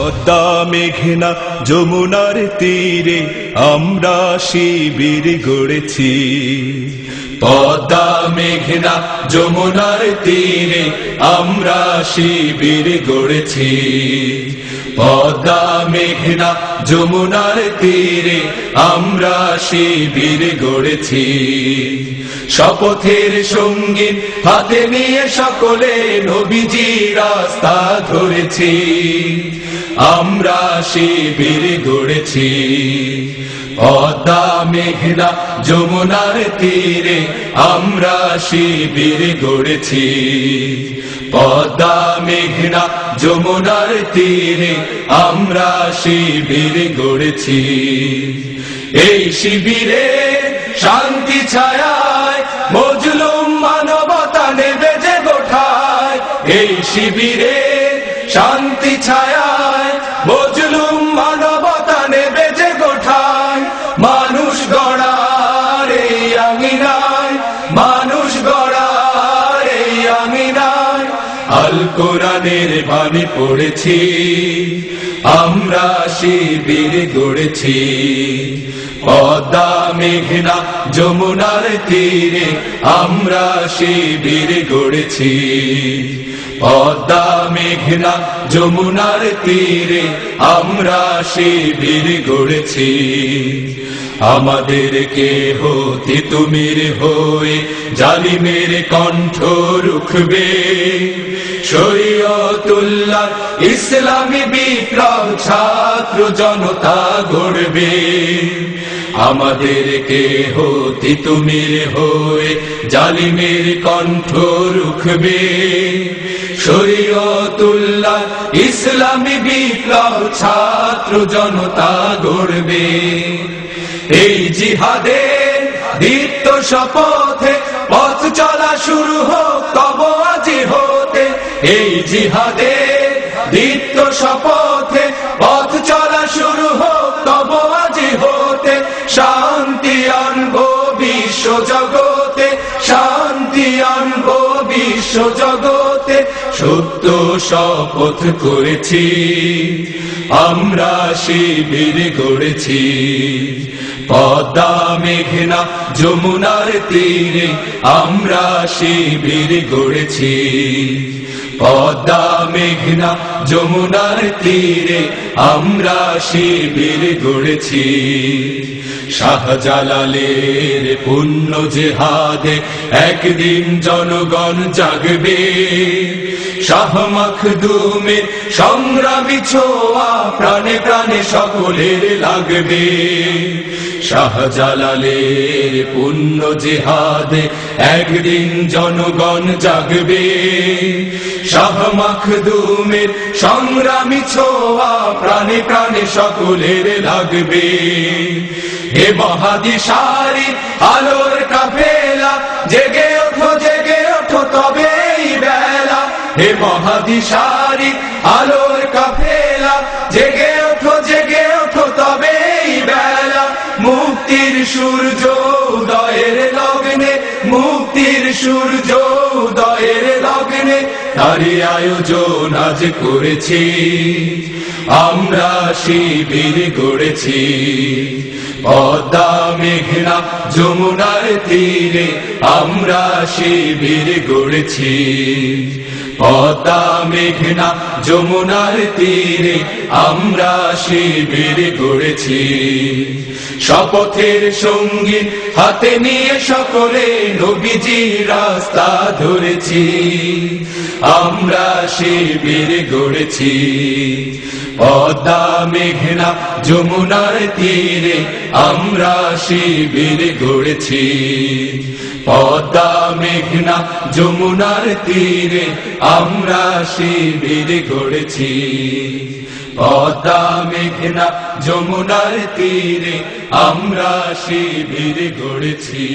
পদ্মা মেঘনা যমুনার তীরে আমরা শিবির গড়েছি। পদ্মা মেঘনা যমুনার তীরে আমরা শিবির গড়েছি। পদ্মা মেঘনা যমুনার তীরে আমরা শিবির গড়েছি। শপথের সঙ্গী হাতে নিয়ে সকলে নবীজি রাস্তা ধরেছি। আমরা শিবির গড়েছি। পদ্মা মেঘনা যমুনার তীরে আমরা শিবির গড়েছি। পদ্মা মেঘনা যমুনার তীরে আমরা শিবির গড়েছি। এই শিবিরে শান্তি ছায়ায় মজলুম মানবতা নেবে যে গোঠায়। এই শিবিরে শান্তি ছায়ায় মজলুম মানবতা নেবে যে গোঠায়। মানুষ গড়ার এই আঙিনায়, মানুষ গড়ার এই আঙিনায় আল কোরআনের বাণী পড়েছি। আমরা শিবির গড়েছি। পদ্মা মেঘনা যমুনার তীরে আমরা শিবির গড়েছি। পদ্মা মেঘনা যমুনার তীরে আমরা শিবির গড়েছি। আমাদের কেহ তিতুমির হয়ে জালিমের কণ্ঠ রুখবে। শরীয়তুল্লাহ ইসলামী বিপ্লব ছাত্র জনতা গড়বে। আমাদের কেহ তিতুমির হয়ে জালিমের কণ্ঠ রুখবে। শরীয়তুল্লাহ ইসলামী বিপ্লব ছাত্র জনতা গড়বে। এই জিহাদের দীপ্ত শপথে পথ চলা শুরু হোক তব আজি হতে। এই জিহাদের দীপ্ত শপথে পথ চলা শুরু হোক তব আজি হতে। শান্তি আনবো বিশ্ব জগতে, শান্তি আনবো বিশ্ব জগতে। সত্য শপথ করেছি, আমরা শিবির গড়েছি। পদ্মা মেঘনা যমুনার তীরে আমরা শিবির গড়েছি। পদ্মা মেঘনা যমুনার তীরে আমরা শিবির গড়েছি। শাহজালালের পুণ্য জেহাদে একদিন জনগণ জাগবে। শাহ মখদুমের সংগ্রামী ছোঁয়া প্রাণে প্রাণে সকলের লাগবে। শাহজালালের পুণ্য জেহাদে একদিন জনগণ জাগবে। শাহ মখদুমের সংগ্রামী ছোঁয়া প্রাণে প্রাণে সকলের লাগবে। হে মহাদিশারি আলোর কাফেলা জেগে ওঠো তবেই বেলা। হে মহাদিশারি আলোর কাফেলা জেগে ওঠো তবেই বেলা। মুক্তির সূর্য উদয়ের লগ্নে, মুক্তির সূর্য উদয়ের লগ্নে তারই আয়োজন আজ করেছি। আমরা শিবির গড়েছি। পদ্মা মেঘনা যমুনার তীরে আমরা শিবির গড়েছি। পদ্মা মেঘনা যমুনার তীরে আমরা শিবির গড়েছি। শপথের সঙ্গী হাতে নিয়ে সকলে নবীজি রাস্তা ধরেছি। আমরা শিবির গড়েছি। পদ্মা মেঘনা যমুনার তীরে আমরা শিবির গড়েছি। পদ্মা মেঘনা যমুনার তীরে আমরা শিবির গড়েছি। পদ্মা মেঘনা যমুনার তীরে আমরা শিবির গড়েছি।